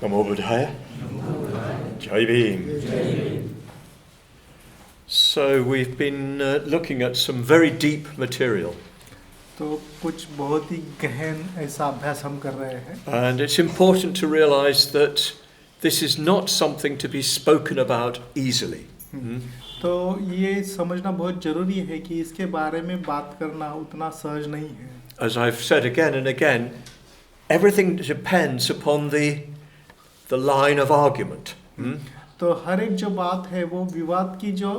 Namo Buddhaya. Jai Bhim. So we've been looking at some very deep material. तो कुछ बहुत ही गहन ऐसा अभ्यास हम कर रहे हैं. And it's important to realize that this is not something to be spoken about easily. तो ये समझना बहुत जरूरी है कि इसके बारे में बात करना उतना सहज नहीं है. As I've said again and again, everything depends upon the line of argument. तो हर एक जो बात है वो विवाद की जो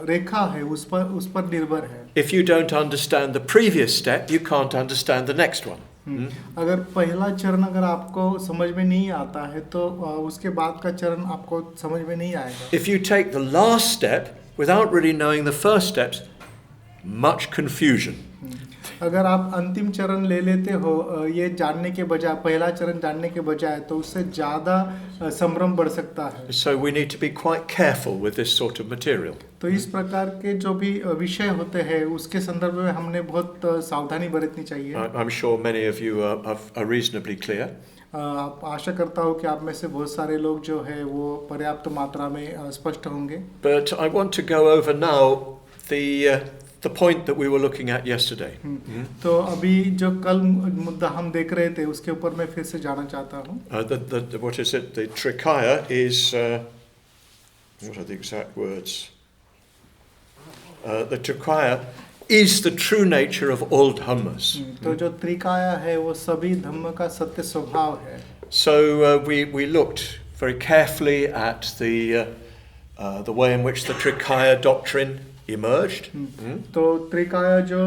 रेखा है उस पर निर्भर है. If you don't understand the previous step, you can't understand the next one. अगर पहला चरण अगर आपको समझ में नहीं आता है तो उसके बाद का चरण आपको समझ में नहीं आएगा. If you take the last step without really knowing the first steps, much confusion. अगर आप अंतिम चरण ले लेते हो ये जानने के बजाय, पहला चरण जानने के बजाय, तो उससे ज़्यादा संभ्रम बढ़ सकता है. So we need to be quite careful with this sort of material. तो इस प्रकार के जो भी विषय होते हैं उसके संदर्भ में हमने बहुत सावधानी बरतनी चाहिए. I'm sure many of you are reasonably clear. आप आशा करता हूँ कि आप में से बहुत सारे लोग जो है वो पर्याप्त मात्रा में स्पष्ट होंगे. But I want to go over now the point that we were looking at yesterday. तो अभी जो कल मुद्दा हम देख रहे थे उसके ऊपर मैं फिर से जाना चाहता हूँ. What is it? The trikaya is what are the exact words? The trikaya is the true nature of all dhammas. तो जो त्रिकाया है वो सभी धम्म का सत्य स्वभाव है. So we looked very carefully at the way in which the trikaya doctrine emerged. तो त्रिकाया जो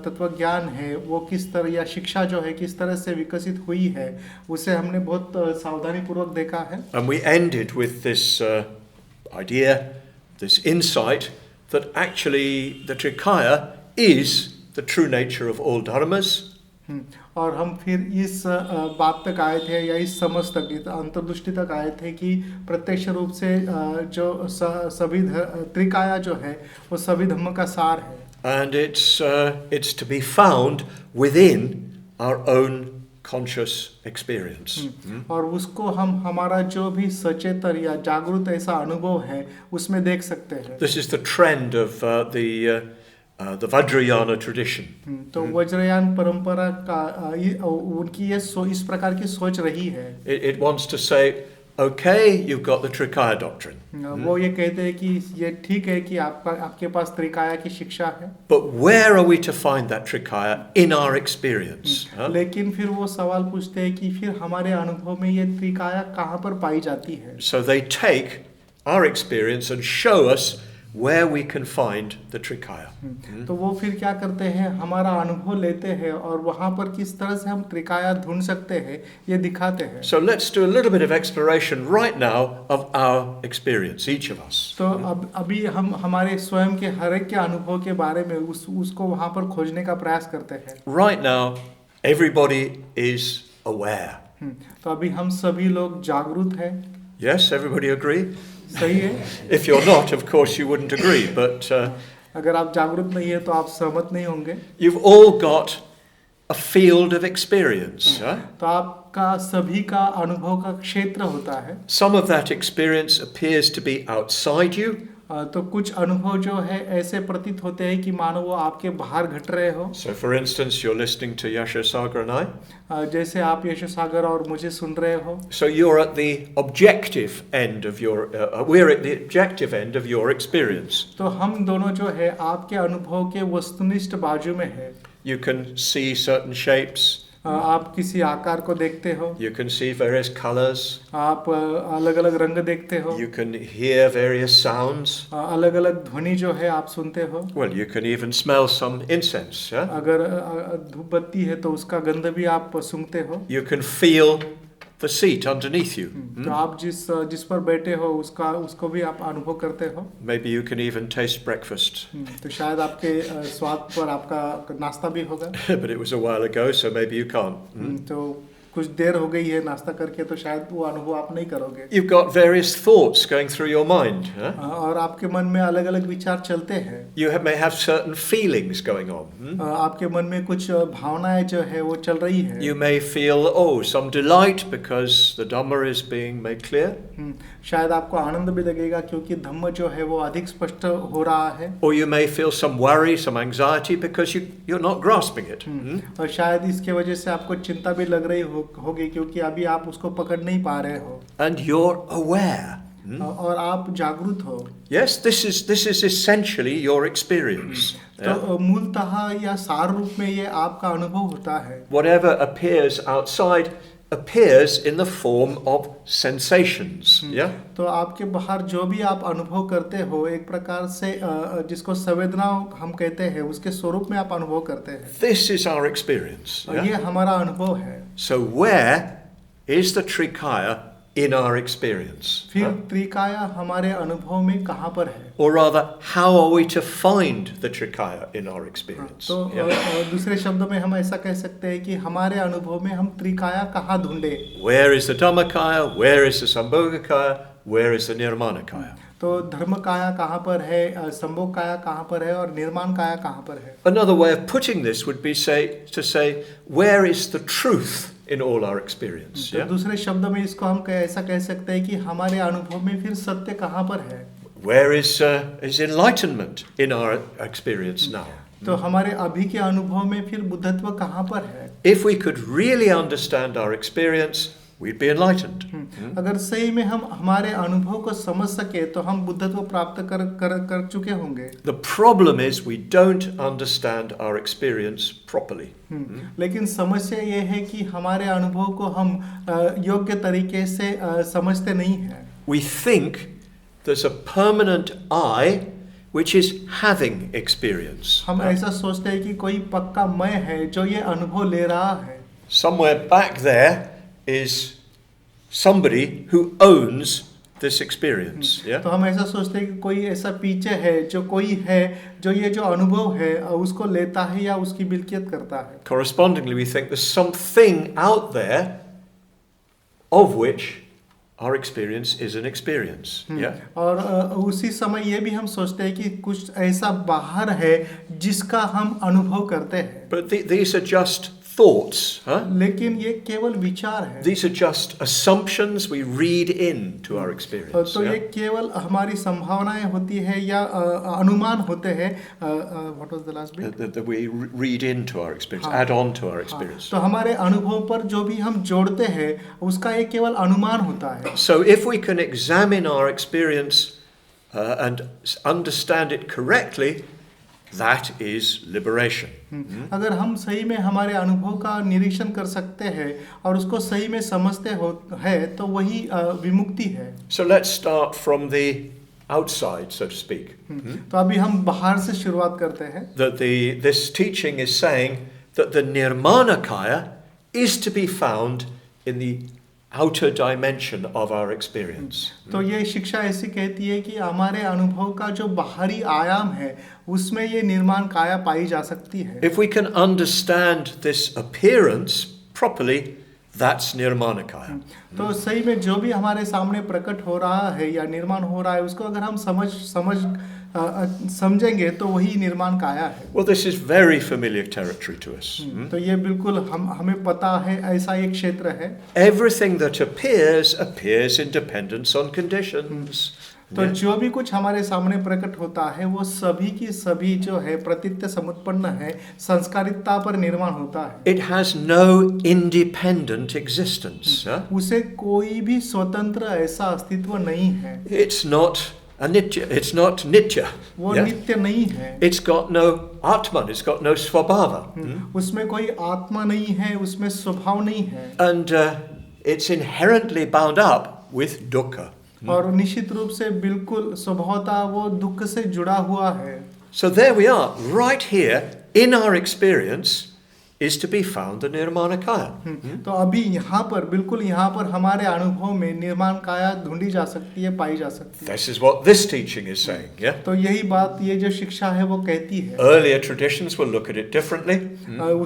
तत्व ज्ञान है वो किस तरह, या शिक्षा जो है किस तरह से विकसित हुई है उसे हमने बहुत सावधानी पूर्वक देखा है. And we ended with this idea, this insight that actually the trikaya is the true nature of all dharmas. और हम फिर इस बात तक आए थे, या इस समझ तक, इस अंतर्दृष्टि तक आए थे कि प्रत्यक्ष रूप से जो सभी त्रिकाया जो है वो सभी धम्म का सार है. And it's to be found within our own conscious experience. और उसको हम हमारा जो भी सचेतन या जागरूक ऐसा अनुभव है उसमें देख सकते हैं. This is the trend of the Vajrayana tradition. तो वज्रयान परंपरा का उनकी ये इस प्रकार की सोच रही है. It wants to say, okay, you've got the Trikaya doctrine. वो ये कहते हैं कि ये ठीक है कि आपके पास त्रिकाया की शिक्षा है. But where are we to find that Trikaya in our experience? लेकिन फिर वो सवाल पूछते हैं कि फिर हमारे अनुभव में ये त्रिकाया कहाँ पर पाई जाती है. So they take our experience and show us where we can find the trikaya. तो वो फिर क्या करते हैं, हमारा अनुभव लेते हैं और वहाँ पर किस तरह से हम त्रिकाया ढूंढ सकते हैं ये दिखाते हैं. So let's do a little bit of exploration right now of our experience, each of us. तो अभी हम हमारे स्वयं के हर एक के अनुभव के बारे में उसको वहाँ पर खोजने का प्रयास करते हैं. Right now, everybody is aware. तो अभी हम सभी लोग जागरूक हैं. Yes, everybody agree? सही है. If you're not, of course, you wouldn't agree. But अगर आप जागरूक नहीं है तो आप सहमत नहीं होंगे. You've all got a field of experience. तो आपका सभी का अनुभव का क्षेत्र होता है. Some of that experience appears to be outside you. तो कुछ अनुभव जो है ऐसे प्रतीत होते हैं कि मानो वो आपके बाहर घट रहे हो. So, for instance, you're listening to Yashosagar and I. जैसे आप यशोसागर और मुझे सुन रहे हो. So you're at the objective end of your. We're at the objective end of your experience. तो हम दोनों जो है आपके अनुभव के वस्तुनिष्ठ बाजू में है. You can see certain shapes. आप किसी आकार को देखते हो. You can see various colors. आप अलग-अलग रंग देखते हो. You can hear various sounds. अलग-अलग ध्वनि जो है आप सुनते हो. Well, you can even smell some incense. अगर धूप बत्ती है तो उसका गंध भी आप सूंघते हो. You can feel the seat underneath you. तो आप जिस पर बैठे हो उसको भी आप अनुभव करते हो. Maybe you can even taste breakfast. तो शायद आपके स्वाद पर आपका नाश्ता भी होगा. But it was a while ago, so maybe you can't. तो कुछ देर हो गई है नाश्ता करके तो शायद वो अनुभव आप नहीं करोगे। You've got various thoughts going through your mind. Huh? और आपके मन में अलग अलग विचार चलते हैं। May have certain feelings going on. आपके मन में कुछ भावनाएं जो है वो चल रही है। You may feel, some delight because the Dhamma is being made clear. शायद आपको आनंद भी लगेगा क्योंकि धम्म जो है वो अधिक स्पष्ट हो रहा है। Or you may feel some worry, some anxiety because you're not grasping it. और शायद इसके वजह से आपको चिंता भी लग रही होगी क्योंकि अभी आप उसको पकड़ नहीं पा रहे हो। And you're aware. और आप जागरूक हो। Yes, this is essentially your experience. तो मूलतः या सार रूप में ये आपका अनुभव होता है। Whatever appears outside appears in the form of sensations. Yeah. तो आपके बाहर जो भी आप अनुभव करते हो एक प्रकार से जिसको संवेदना हम कहते हैं उसके स्वरूप में आप अनुभव करते हैं। This is our experience. और ये हमारा अनुभव है। So where is the Trikaya in our experience? फिर त्रिकाया हमारे अनुभव में कहाँ पर है? Or rather, how are we to find the Trikaya in our experience? तो दूसरे शब्दों में हम ऐसा कह सकते हैं कि हमारे अनुभव में हम त्रिकाया कहाँ ढूंढे? Where is the Dhammakaya? Where is the Sambhogakaya? Where is the Nirmanakaya? तो धर्म काया कहाँ पर है, संभोग काया कहाँ पर है और निर्माण काया कहाँ पर है? Another way of putting this would be to say where is the truth in all our experience? तो दूसरे शब्दों में इसको हम ऐसा कह सकते हैं कि हमारे अनुभव में फिर सत्य कहाँ पर है? Where is enlightenment in our experience now? तो हमारे अभी के अनुभव में फिर बुद्धत्व कहाँ पर है? If we could really understand our experience, we'd be enlightened. अगर सही में हम हमारे अनुभव को समझ सके तो हम बुद्धत्व प्राप्त कर चुके होंगे। The problem is we don't understand our experience properly. लेकिन समस्या ये है कि हमारे अनुभव को हम योग्य तरीके से समझते नहीं हैं। We think there's a permanent I which is having experience. हम ऐसा सोचते हैं कि कोई पक्का मैं है जो ये अनुभव ले रहा है। Somewhere back there is somebody who owns this experience. Yeah? तो हम ऐसा सोचते हैं कि कोई ऐसा पीछे है जो कोई है जो ये जो अनुभव है उसको लेता है या उसकी मिल्कियत करता है। Correspondingly, we think there's something out there of which our experience is an experience. Yeah? और उसी समय ये भी हम सोचते हैं कि कुछ ऐसा बाहर है जिसका हम अनुभव करते हैं। But these are just thoughts. Huh? लेकिन ये केवल विचार है। These are just assumptions we read into our experience. तो ये केवल हमारी संभावनाएं होती है या अनुमान होते हैं। What was the last bit? That we read into our experience, add on to our experience. तो हमारे अनुभव पर जो भी हम जोड़ते हैं उसका ये केवल अनुमान होता है। So if we can examine our experience and understand it correctly, that is liberation. अगर हम सही में हमारे अनुभव का निरीक्षण कर सकते हैं और उसको सही में समझते है तो वही विमुक्ति है। So let's start from the outside, so to speak. तो अभी हम बाहर से शुरुआत करते हैं। That this teaching is saying that the Nirmanakaya is to be found in the outer dimension of our experience. तो ये शिक्षा ऐसी कहती है कि हमारे अनुभव का जो बाहरी आयाम है उसमें ये निर्माण काया पाई जा सकती है। If we can understand this appearance properly, that's Nirmanakaya. तो सही में जो भी हमारे सामने प्रकट हो रहा है या निर्माण हो रहा है उसको अगर हम समझेंगे तो वही निर्माण काया है। Well, this is very familiar territory to us. तो ये बिल्कुल हमें पता है ऐसा एक क्षेत्र है। Everything that appears in dependence on conditions. तो जो भी कुछ हमारे सामने प्रकट होता है वो सभी की सभी जो है प्रतीत्य समुत्पन्न है संस्कारितता पर निर्माण होता है। It has no independent existence. उसे कोई भी स्वतंत्र ऐसा अस्तित्व नहीं है। It's not nitya. वो नित्य नहीं है। It's got no atman, it's got no svabhava. उसमें कोई आत्मा नहीं है, उसमें स्वभाव नहीं है। And it's inherently bound up with dukkha. और निश्चित रूप से बिल्कुल स्वभावतः वो दुख से जुड़ा हुआ है। So there we are, right here in our experience, is to be found the Nirmanakaya. तो अभी यहाँ पर बिल्कुल यहाँ पर हमारे अनुभव में निर्माण काया ढूंढी जा सकती है, पाई जा सकती है। This is what this teaching is saying, yeah? तो यही बात ये जो शिक्षा है वो कहती है। Earlier traditions will look at it differently.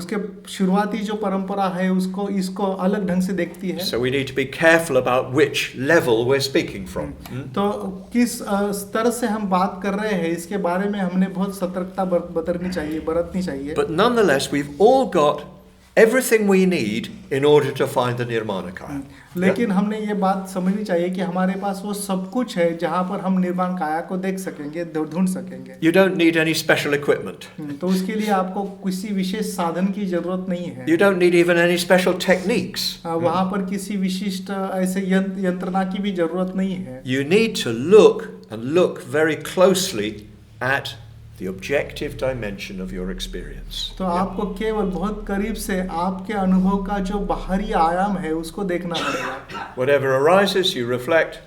उसके शुरुआती जो परंपरा है उसको इसको अलग ढंग से देखती है। So we need to be careful about which level we're speaking from. तो किस स्तर से हम बात कर रहे हैं इसके बारे में हमने बहुत सतर्कता बरतनी चाहिए। But nonetheless, we've all got everything we need in order to find the Nirmanakaya. लेकिन हमने ये बात समझनी चाहिए कि हमारे पास वो सब कुछ है जहाँ पर हम निर्माण काया को देख सकेंगे, ढूंढ सकेंगे। You don't need any special equipment. तो उसके लिए आपको किसी विशेष साधन की जरूरत नहीं है। You don't need even any special techniques. वहाँ पर किसी विशिष्ट ऐसे यंत्रणा की भी जरूरत नहीं है। You need to look very closely at the objective dimension of your experience. तो आपको केवल बहुत करीब से आपके अनुभव का जो बाहरी आयाम है उसको देखना पड़ेगा। Whatever arises, you reflect,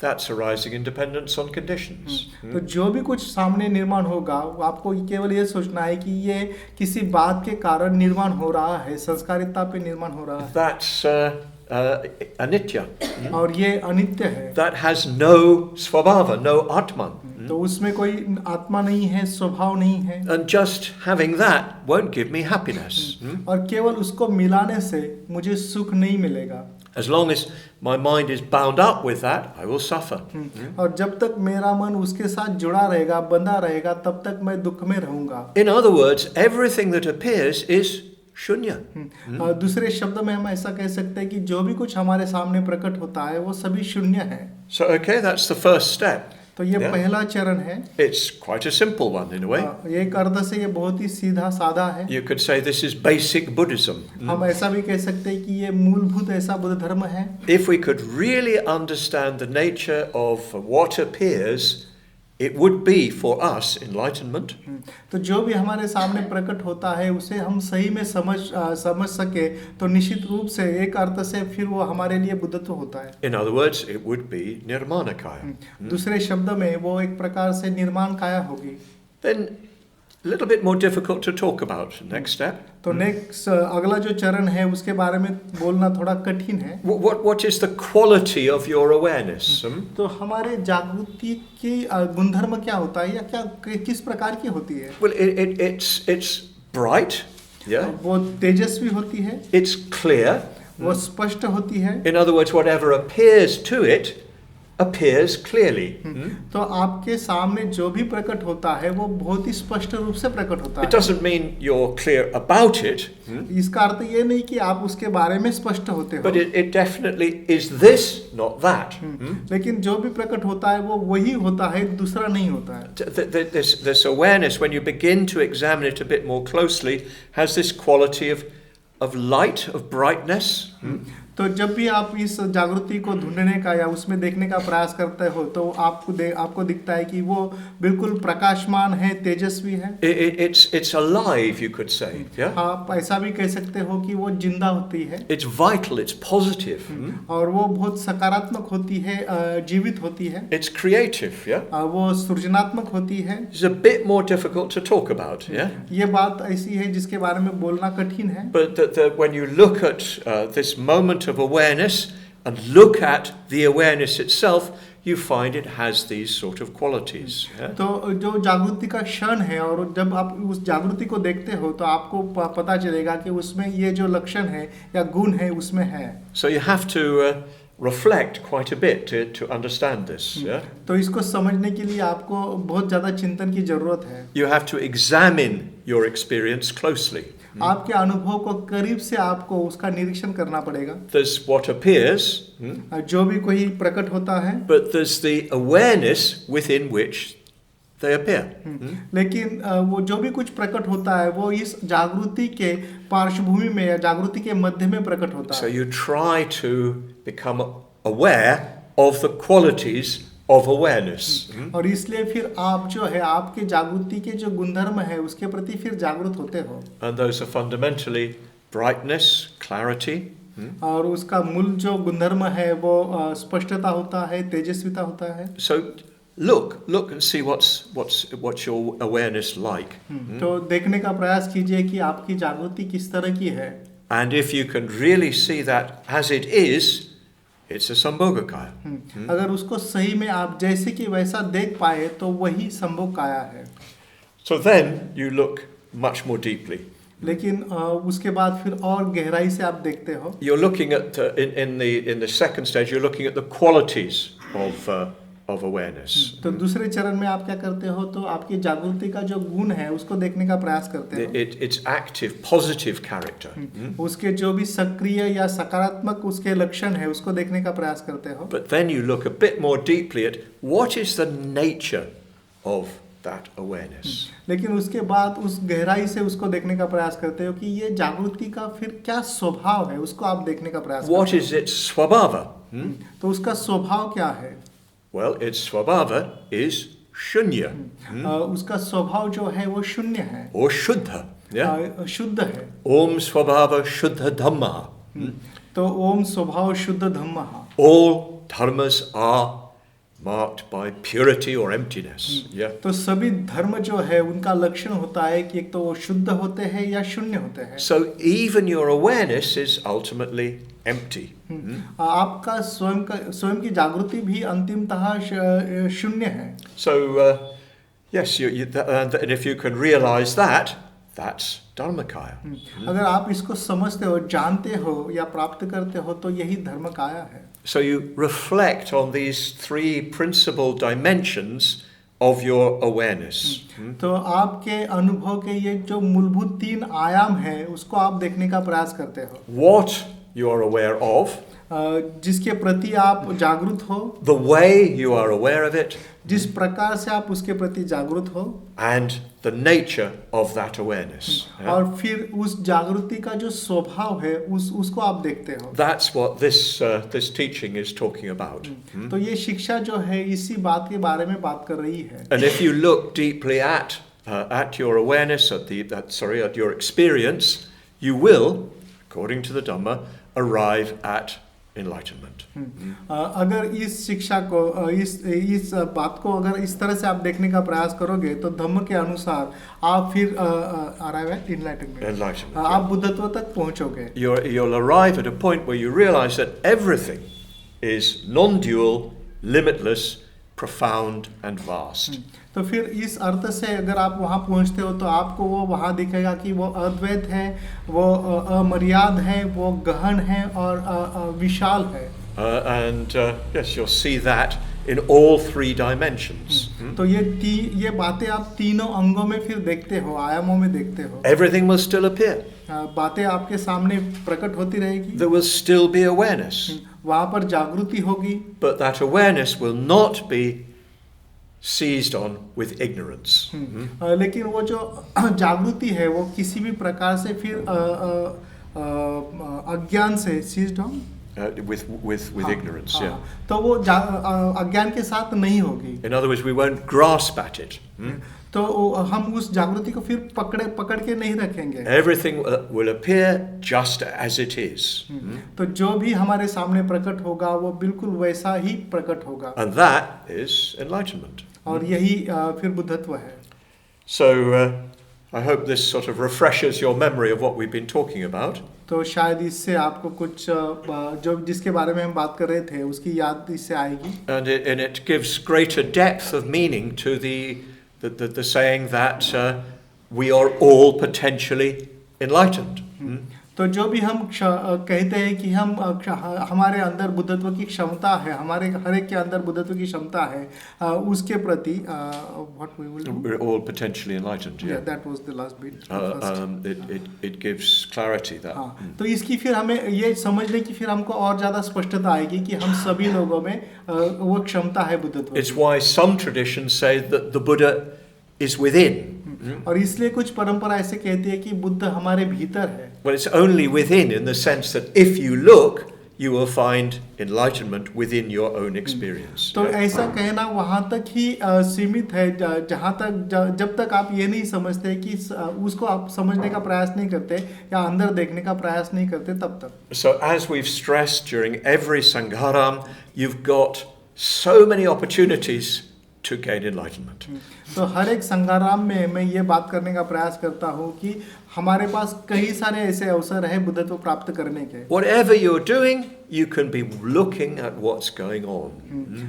that's arising in dependence on conditions. तो जो भी कुछ सामने निर्माण होगा आपको केवल ये सोचना है कि ये किसी बात के कारण निर्माण हो रहा है, संस्कारिता पे निर्माण हो रहा है। That's anitya. और ये अनित्य है। That has no svabhava, no atman. तो उसमें कोई आत्मा नहीं है, स्वभाव नहीं है। And just having that won't give me happiness. और केवल उसको मिलाने से मुझे सुख नहीं मिलेगा। As long as my mind is bound up with that, I will suffer. और जब तक मेरा मन उसके साथ जुड़ा रहेगा, बंधा रहेगा, तब तक मैं दुख में रहूंगा। In other words, everything that appears is shunya. दूसरे शब्द में हम ऐसा कह सकते हैं कि जो भी कुछ हमारे सामने प्रकट होता है वो सभी शून्य है। So okay, that's the first step. तो ये पहला चरण है। It's quite a simple one in a way. एक अर्थ से ये बहुत ही सीधा साधा है। You could say this is basic Buddhism. हम ऐसा भी कह सकते हैं कि ये मूलभूत ऐसा बुद्ध धर्म है। If we could really understand the nature of what appears, it would be for us enlightenment. तो जो भी हमारे सामने प्रकट होता है उसे हम सही में समझ सके तो निश्चित रूप से एक अर्थ से फिर वो हमारे लिए बुद्धत्व होता है। In other words, it would be Nirmanakaya. दूसरे शब्द में वो एक प्रकार से निर्माण काया होगी। Then a little bit more difficult to talk about. Next step. तो नेक्स्ट अगला जो चरण है उसके बारे में बोलना थोड़ा कठिन है। What is the quality of your awareness? तो हमारे जागृति की गुणधर्म क्या होता है या क्या किस प्रकार की होती है? Well, it's bright. Yeah. वो तेजस्वी होती है। It's clear. वो स्पष्ट होती है। In other words, whatever appears to it appears clearly. तो आपके सामने जो भी प्रकट होता है वो बहुत ही स्पष्ट रूप से प्रकट होता है। It doesn't mean you're clear about it. इसका अर्थ ये नहीं कि आप उसके बारे में स्पष्ट होते हो। But it definitely is this, not that. लेकिन जो भी प्रकट होता है वो वही होता है, दूसरा नहीं होता है। This awareness, when you begin to examine it a bit more closely, has this quality of light, of brightness. तो जब भी आप इस जागृति को ढूंढने का या उसमें देखने का प्रयास करते हो तो आपको दिखता है कि वो बिल्कुल प्रकाशमान है, तेजस्वी है। It's alive, you could say. Yeah. आप ऐसा भी कह सकते हो कि वो जिंदा होती है। It's vital, it's positive. और वो बहुत सकारात्मक होती है, जीवित होती है। It's creative. Yeah. वो सृजनात्मक होती है। It's a bit more difficult to talk about. Yeah. ये बात ऐसी है जिसके बारे में बोलना कठिन है। But when you look at this moment of awareness and look at the awareness itself, you find it has these sort of qualities. Yeah? तो जो जागृति का क्षण है और जब आप उस जागृति को देखते हो तो आपको पता चलेगा कि उसमें ये जो लक्षण है या गुण है उसमें है। So you have to reflect quite a bit to understand this. Yeah? तो इसको समझने के लिए आपको बहुत ज़्यादा चिंतन की जरूरत है। You have to examine your experience closely. आपके अनुभव को करीब से आपको उसका निरीक्षण करना पड़ेगा। There's what appears, जो भी कोई प्रकट होता है, but there's the awareness within which they appear. लेकिन वो जो भी कुछ प्रकट होता है वो इस जागृति के पार्श्वभूमि में या जागृति के मध्य में प्रकट होता है। So you try to become aware of the qualities of awareness. और इसलिए फिर आप जो है आपके जागृति के जो गुणधर्म है उसके प्रति फिर जागरूक होते हो। And those are fundamentally brightness, clarity. और उसका मूल जो गुणधर्म है वो स्पष्टता होता है, तेजस्विता होता है। So look and see what's your awareness like. तो देखने का प्रयास कीजिए कि आपकी जागृति किस तरह की है. And if you can really see that as it is, it's a Sambhogakaya. अगर उसको सही में आप जैसे कि वैसा देख पाए तो वही संभोग काया है. So then you look much more deeply. लेकिन उसके बाद फिर और गहराई से आप देखते हो. You're looking at in the second stage. You're looking at the qualities of awareness. तो दूसरे चरण में आप क्या करते हो, तो आपकी जागृति का जो गुण है उसको देखने का प्रयास करते हो. It's active, positive character. उसके जो भी सक्रिय या सकारात्मक उसके लक्षण है उसको देखने का प्रयास करते हो. But then you look a bit more deeply at what is the nature of that awareness. लेकिन उसके बाद उस गहराई से उसको देखने का प्रयास करते हो कि ये जागृति का फिर क्या स्वभाव है, उसको आप देखने का प्रयास What करते is its swabhava? हो. तो उसका स्वभाव क्या है. Well, its swabhava is shunya उसका स्वभाव जो है वो शून्य है. or shuddha. Yeah. शुद्ध है. Om swabhava shuddha dhamma. तो ओम स्वभाव शुद्ध धम्मः. All dharmas are marked by purity or emptiness. Yeah. तो सभी धर्म जो है उनका लक्षण होता है कि एक तो वो शुद्ध होते हैं या शून्य होते हैं. So even your awareness is ultimately empty. आपका स्वयं की जागृति भी अंतिमतः शून्य है. So yes, and if you can realize that, that's Dharmakaya. अगर आप इसको समझते हो, जानते हो या प्राप्त करते हो तो यही धर्मकाया है. So you reflect on these three principal dimensions of your awareness. तो आपके अनुभव के ये जो मूलभूत 3 आयाम है उसको आप देखने का प्रयास करते हो. What you are aware of, जिसके प्रति आप जागरूक हो, the way you are aware of it, जिस प्रकार से आप उसके प्रति जागरूक हो, and the nature of that awareness. और फिर उस जागृति का जो स्वभाव है उसको आप देखते हो. That's what this teaching is talking about. तो ये शिक्षा जो है इसी बात के बारे में बात कर रही है. And if you look deeply at your awareness, at your experience, you will, according to the Dhamma, arrive at enlightenment. अगर इस शिक्षा को इस बात को अगर इस तरह से आप देखने का प्रयास करोगे तो धम्म के अनुसार आप फिर arrive at enlightenment. आप बुद्धत्व तक पहुंचोगे. You'll arrive at a point where you realize that everything is non-dual, limitless, profound and vast. तो फिर इस अर्थ से अगर आप वहाँ पहुँचते हो तो आपको वो वहाँ दिखेगा कि वो अद्वैत है, वो अमर्याद है, वो गहन है और विशाल है. And yes, you'll see that in all 3 dimensions. तो ये बातें आप तीनों अंगों में फिर देखते हो, आयामों में देखते हो. Everything will still appear. बातें आपके सामने प्रकट होती रहेगी. There will still be awareness. वहाँ पर जागृति होगी. But that awareness will not be seized on with ignorance. लेकिन वो जो जागृति है वो किसी भी प्रकार से फिर अज्ञान से seized on with ignorance. Yeah. तो वो अज्ञान के साथ नहीं होगी. In other words, we won't grasp at it. तो हम उस जागृति को फिर पकड़ के नहीं रखेंगे. Everything will appear just as it is. तो जो भी हमारे सामने प्रकट होगा वो बिल्कुल वैसा ही प्रकट होगा. And that is enlightenment. और यही फिर बुद्धत्व है. So I hope this sort of refreshes your memory of what we've been talking about. तो शायद इससे आपको कुछ जो जिसके बारे में हम बात कर रहे थे उसकी याद इससे आएगी. And it gives greater depth of meaning to the saying that we are all potentially enlightened. तो जो भी हम कहते हैं कि हम हमारे अंदर बुद्धत्व की क्षमता है, हमारे हर एक के अंदर बुद्धत्व की क्षमता है, उसके प्रति what we will do? We're all potentially enlightened. Yeah, that was the last bit. It gives clarity that. हाँ, तो इसकी फिर हमें ये समझने की फिर हमको और ज़्यादा स्पष्टता आएगी कि हम सभी लोगों में वो क्षमता है बुद्धत्व. It's why some traditions say that the Buddha is within. और इसलिए कुछ परंपरा ऐसे कहती है कि बुद्ध हमारे भीतर है. Well, it's only within in the sense that if you look, you will find enlightenment within your own experience. तो ऐसा कहना वहाँ तक ही सीमित है जहाँ तक जब तक आप ये नहीं समझते कि उसको आप समझने का प्रयास नहीं करते या अंदर देखने का प्रयास नहीं करते तब तक. So as we've stressed during every Sangharam, you've got so many opportunities to gain enlightenment. तो हर एक संगाराम में मैं ये बात करने का प्रयास करता हूँ कि हमारे पास कई सारे ऐसे अवसर है बुद्धत्व प्राप्त करने के. Whatever you're doing, you can be looking at what's going on.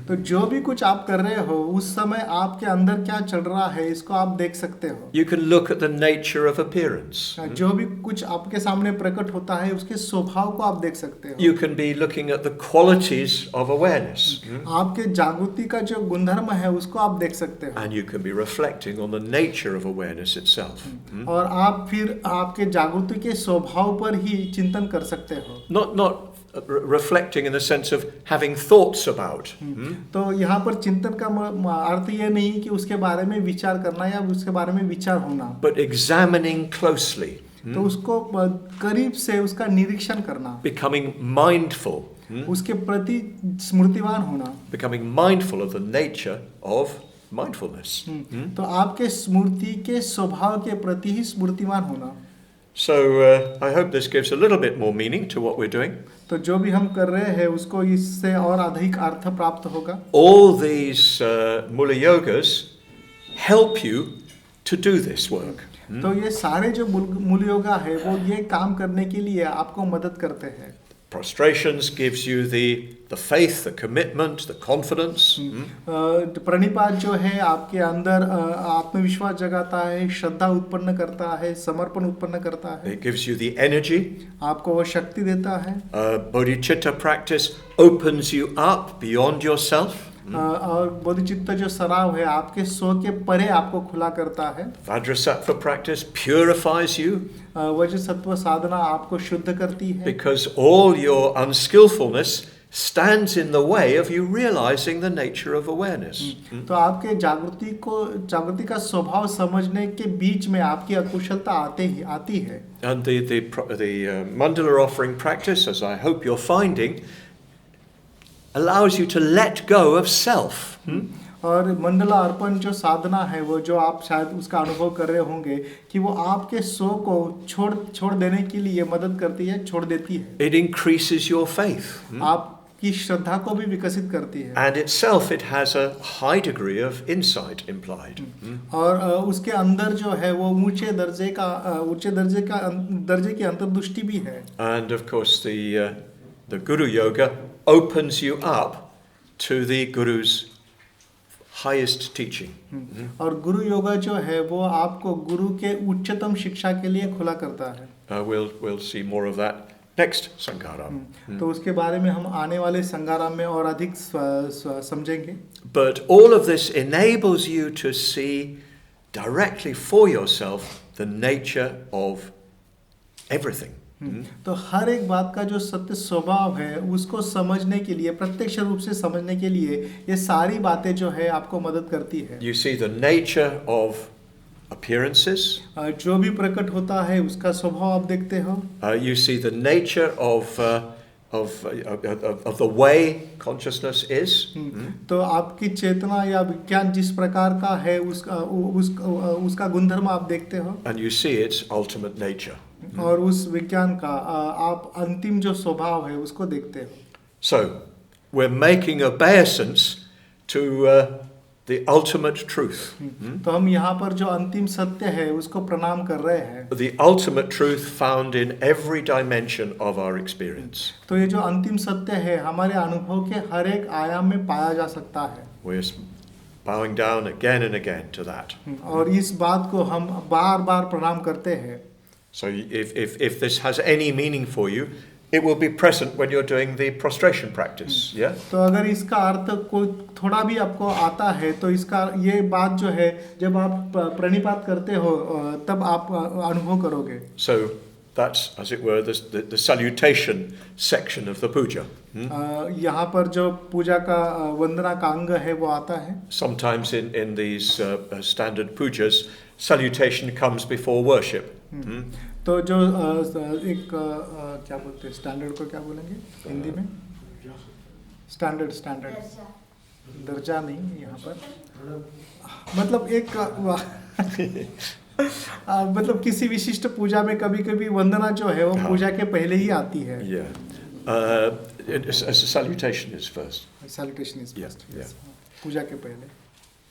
तो जो भी कुछ आप कर रहे हो उस समय आपके अंदर क्या चल रहा है इसको आप देख सकते हो. You can look at the nature of appearance. जो भी कुछ आपके सामने प्रकट होता है उसके स्वभाव को आप देख सकते हो. You can be looking at the qualities of awareness. आपके जागृति का जो गुणधर्म है उसको आप देख सकते हो. And you can be reflecting on the nature of awareness itself. और आप फिर आपके जागृति के स्वभाव पर ही चिंतन कर सकते हो. Not reflecting in the sense of having thoughts about. तो यहाँ पर चिंतन का अर्थ ये नहीं कि उसके बारे में विचार करना या उसके बारे में विचार होना. But examining closely. तो उसको करीब से उसका निरीक्षण करना. Becoming mindful. उसके प्रति स्मृतिवान होना. Becoming mindful of the nature of mindfulness. तो आपके स्मृति के स्वभाव के प्रति ही स्मृतिवान होना. So I hope this gives a little bit more meaning to what we're doing. तो जो भी हम कर रहे हैं उसको इससे और अधिक अर्थ प्राप्त होगा. All these Mula Yogas help you to do this work. तो ये सारे जो मूल योगा है वो ये काम करने के लिए आपको मदद करते हैं. Prostrations gives you the faith, the commitment, the confidence. प्रणिपात जो है आपके अंदर आत्मविश्वास जगाता है, श्रद्धा उत्पन्न करता है, समर्पण उत्पन्न करता है. It gives you the energy. आपको वो शक्ति देता है. Bodhicitta practice opens you up beyond yourself. और बोधिचित्त जो सराव है आपके स्व के परे आपको खुला करता है. Vajrasattva practice purifies you. वज्रसत्व साधना आपको शुद्ध करती है. Because all your unskillfulness stands in the way of you realizing the nature of awareness. तो आपके जागृति का स्वभाव समझने के बीच में आपकी अकुशलता आती है. And the mandala offering practice, as I hope you're finding, allows you to let go of self. और मंडला अर्पण जो साधना है वो जो आप शायद उसका अनुभव कर रहे होंगे कि वो आपके स्व को छोड़ देने के लिए मदद करती है, छोड़ देती है. It increases your faith. आपकी श्रद्धा को भी विकसित करती है. And itself it has a high degree of insight implied. और उसके अंदर जो है वो ऊंचे दर्जे की अंतर्दृष्टि भी है. And of course the Guru Yoga opens you up to the Guru's highest teaching. और गुरु योगा जो है वो आपको गुरु के उच्चतम शिक्षा के लिए खुला करता है. We'll see more of that next Sangharam. तो उसके बारे में हम आने वाले संगाराम में और अधिक समझेंगे. But all of this enables you to see directly for yourself the nature of everything. तो हर एक बात का जो सत्य स्वभाव है उसको समझने के लिए, प्रत्यक्ष रूप से समझने के लिए ये सारी बातें जो है आपको मदद करती है. You see the nature of appearances. जो भी प्रकट होता है उसका स्वभाव आप देखते हो. You see the nature of the way consciousness is. तो आपकी चेतना या विज्ञान जिस प्रकार का है उसका गुणधर्म आप देखते हो. And you see its ultimate nature. और उस विज्ञान का आप अंतिम जो स्वभाव है उसको देखते हो. So we're making obeisance to the ultimate truth. तो हम यहाँ पर जो अंतिम सत्य है उसको प्रणाम कर रहे हैं. The ultimate truth found in every dimension of our experience. तो ये जो अंतिम सत्य है हमारे अनुभव के हर एक आयाम में पाया जा सकता है. We're bowing down again and again to that. और इस बात को हम बार-बार प्रणाम करते हैं. So if this has any meaning for you, it will be present when you're doing the prostration practice. Yeah. तो अगर इसका अर्थ कोई थोड़ा भी आपको आता है तो इसका ये बात जो है जब आप प्रणिपात करते हो तब आप अनुभव करोगे. So that's, as it were, the salutation section of the puja. यहाँ पर जो पूजा का वंदना का अंग है वो आता है. Sometimes in these standard pujas, salutation comes before worship. तो जो एक क्या बोलते हैं स्टैंडर्ड को क्या बोलेंगे हिंदी में? स्टैंडर्ड दर्जा नहीं यहाँ पर, मतलब एक मतलब किसी विशिष्ट पूजा में कभी-कभी वंदना जो है वो पूजा के पहले ही आती है. As a salutation is first. Salutation is first. Yeah. पूजा के पहले.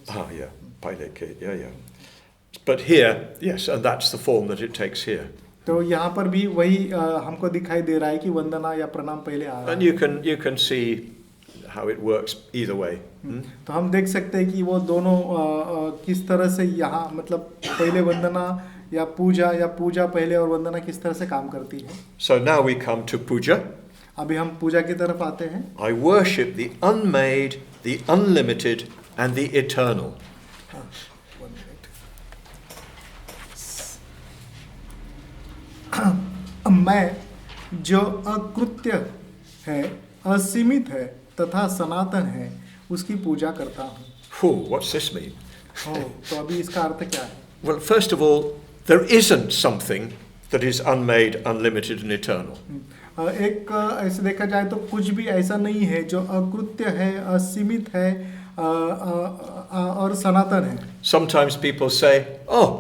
Ah, yeah, paileke, yeah. But here, yes, and that's the form that it takes here. तो यहाँ पर भी वही हमको दिखाई दे रहा है कि वंदना या प्रणाम पहले आ रहा And है। you can see how it works either way. तो हम देख सकते हैं कि वो दोनों किस तरह से यहाँ मतलब पहले वंदना या पूजा पहले और वंदना किस तरह से काम करती है। So now we come to puja. अभी हम पूजा की तरफ आते हैं। I worship the unmade, the unlimited, and the eternal. मैं जो अकृत्य है, असीमित है तथा सनातन है, उसकी पूजा करता हूँ। Whew, what's this mean? तो अभी इसका अर्थ क्या है? Well, first of all, there isn't something that is unmade, unlimited, and eternal. एक ऐसे देखा जाए तो कुछ भी ऐसा नहीं है जो अकृत्य है, असीमित है और सनातन है। Sometimes people say, oh,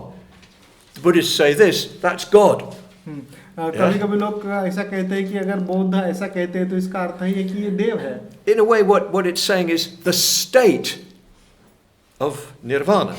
the Buddhists say this, that's God. कभी-कभी लोग ऐसा कहते हैं कि अगर बौद्ध ऐसा कहते हैं तो इसका अर्थ है कि ये देव है। In a way, what it's saying is the state of nirvana.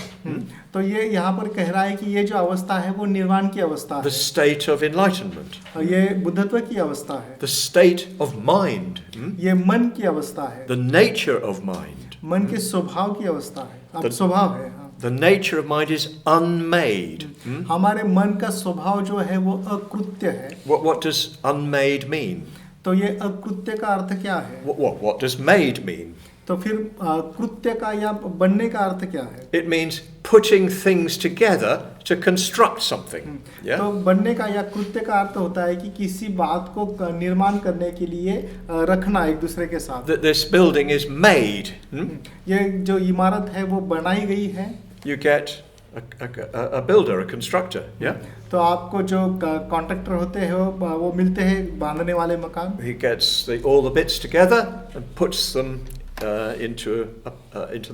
तो ये यहाँ पर कह रहा है कि ये जो अवस्था है वो निर्वाण की अवस्था The है। state of enlightenment. ये बुद्धत्व की अवस्था है। The state of mind. ये मन की अवस्था है। The nature of mind. मन के स्वभाव की अवस्था है। अब स्वभाव है। The nature of mind is unmade. हमारे मन का स्वभाव जो है वो अकृत्य है। What does unmade mean? तो ये अकृत्य का अर्थ क्या है? What does made mean? तो फिर कृत्य का या बनने का अर्थ क्या है? It means putting things together to construct something. Yeah? तो बनने का या कृत्य का अर्थ होता है कि किसी बात को निर्माण करने के लिए रखना एक दूसरे के साथ। This building is made. ये जो इमारत है वो बनाई गई है। You get a builder, a constructor. Yeah? तो आपको जो कॉन्ट्रैक्टर होते हैं वो मिलते हैं बांधने वाले मकान। He gets all the bits together and puts them into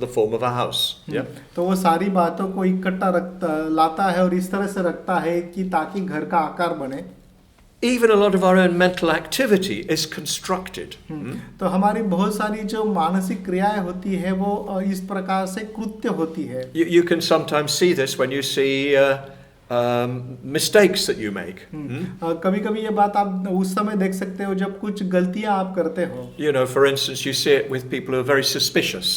the form of a house. Yeah? तो वो सारी बातों को इकट्ठा लाता है और इस तरह से रखता है कि ताकि घर का आकार बने। Even a lot of our own mental activity is constructed. तो हमारी बहुत सारी जो मानसिक क्रियाएं होती है वो इस प्रकार से कृत्य होती है। You can sometimes see this when you see mistakes that you make. कभी-कभी ये बात आप उस समय देख सकते हो जब कुछ गलतियां आप करते हो। You know, for instance, you see it with people who are very suspicious.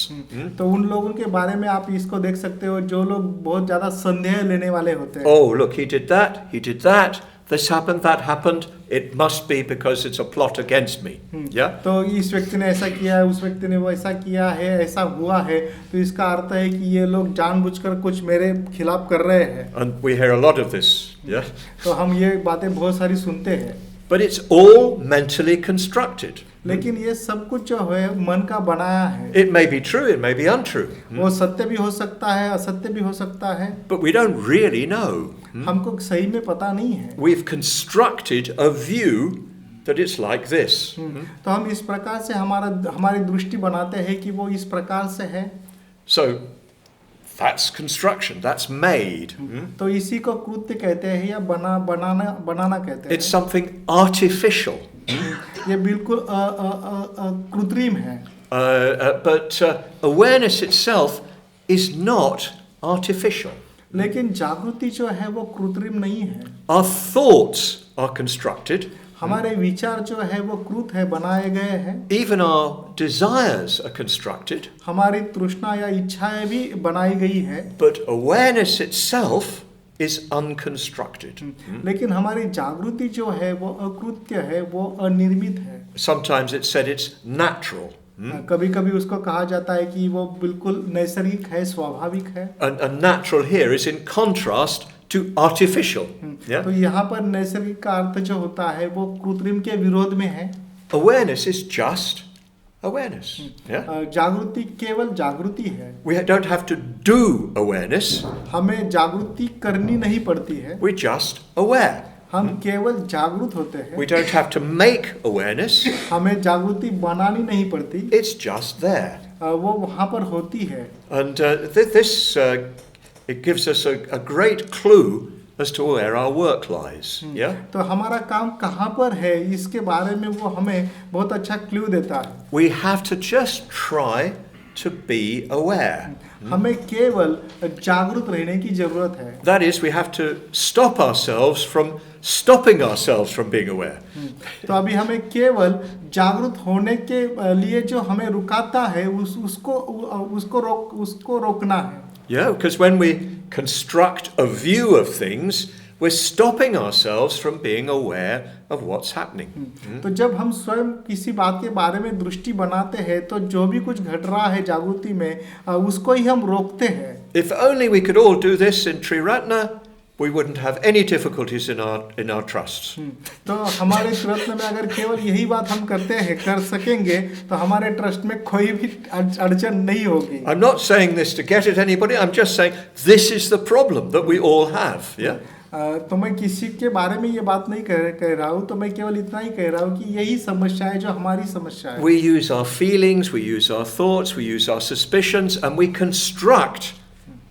तो उन लोगों के बारे में आप इसको देख सकते हो जो लोग बहुत ज्यादा संदेह लेने वाले होते हैं। Oh, look, he did that. This happened, that happened. It must be because it's a plot against me. Yeah? तो इस व्यक्ति ने ऐसा किया है, उस व्यक्ति ने वो ऐसा किया है, ऐसा हुआ है, तो इसका अर्थ है कि ये लोग जानबूझकर कुछ मेरे खिलाफ कर रहे हैं। And we hear a lot of this. Yeah? तो हम ये बातें बहुत सारी सुनते हैं। But it's all mentally constructed. लेकिन ये सब कुछ जो है मन का बनाया है। It may be true, it may be untrue. वो सत्य भी हो सकता है, असत्य भी हो सकता है। But we don't really know. हमको सही में पता नहीं है। We've constructed a view that it's like this. तो हम इस प्रकार से हमारी दृष्टि बनाते हैं कि वो इस प्रकार से है। So that's construction, that's made. तो इसी को कृत्य कहते हैं या बनाना कहते हैं। It's something artificial. ये बिल्कुल कृत्रिम है। But awareness itself is not artificial. लेकिन जागृति जो है वो कृत्रिम नहीं है। Our thoughts are constructed. हमारे विचार जो है वो कृत है, बनाए गए हैं। Even our desires are constructed. हमारी तृष्णा या इच्छाएं भी बनाई गई है। But awareness itself is unconstructed. लेकिन हमारी जागृति जो है वो अकृत्य है, वो अनिर्मित है। Sometimes it's said it's natural. कभी-कभी उसको कहा जाता है कि वो बिल्कुल नैसर्गिक है, स्वाभाविक है। And natural here is in contrast to artificial. Yeah? तो यहाँ पर नैसर्गिक का अर्थ जो होता है वो कृत्रिम के विरोध में है। Awareness is just awareness. Yeah? जागृति केवल जागृति है। We don't have to do awareness. हमें जागृति करनी नहीं पड़ती है। We're just aware. हम केवल जागरूक होते हैं। We don't have to make awareness. हमें जागृति बनानी नहीं पड़ती। It's just there. वो वहाँ पर होती है। And this it gives us a great clue as to where our work lies. Yeah? तो हमारा काम कहाँ पर है इसके बारे में वो हमें बहुत अच्छा क्लू देता है। We have to just try to be aware. हमें केवल जागरूक रहने की जरूरत है. That is, we have to stop ourselves from stopping ourselves from being aware. तो अभी हमें केवल जागरूक होने के लिए जो हमें रुकाता है उसको रोकना है. Yeah, because when we construct a view of things, we're stopping ourselves from being aware of what's happening. तो जब हम स्वयं किसी बात के बारे में दृष्टि बनाते हैं तो जो भी कुछ घट रहा है जागृति में उसको ही हम रोकते हैं. If only we could all do this in Triratna, we wouldn't have any difficulties in our trusts. तो हमारे रत्न में अगर केवल यही बात हम कर सकेंगे तो हमारे ट्रस्ट में कोई भी अड़चन नहीं होगी. I'm not saying this to get at anybody. I'm just saying this is the problem that we all have. Yeah. तो मैं किसी के बारे में ये बात नहीं कह रहा हूँ, तो मैं केवल इतना ही कह रहा हूँ कि यही समस्या है जो हमारी समस्या है. We use our feelings, we use our thoughts, we use our suspicions, and we construct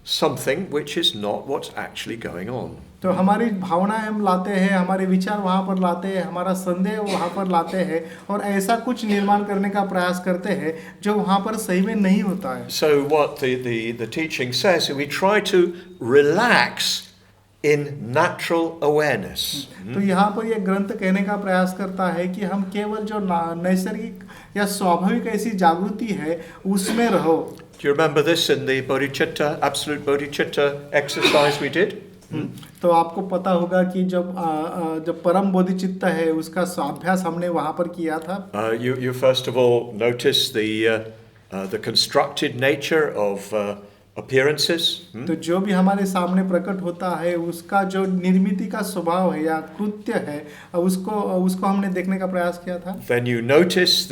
something which is not what's actually going on. तो हमारी भावनाएं हम लाते हैं, हमारे विचार वहाँ पर लाते हैं, हमारा संदेह वहाँ पर लाते हैं और ऐसा कुछ निर्माण करने का प्रयास करते हैं जो वहाँ पर सही में नहीं होता है. So what the teaching says, we try to relax in natural awareness. तो यहाँ पर ये ग्रंथ कहने का प्रयास करता है कि हम केवल जो नैसर्गिक या स्वाभाविक ऐसी जागृति है उसमें रहो. Do you remember this in the bodhicitta, absolute bodhicitta exercise we did? तो आपको पता होगा कि जब परम बोधिचित्त है उसका अभ्यास हमने वहाँ पर किया था. You first of all notice the constructed nature of appearances. तो जो भी हमारे सामने प्रकट होता है उसका जो निर्मिति का स्वभाव है या कृत्य है उसको हमने देखने का प्रयास किया था. Then you notice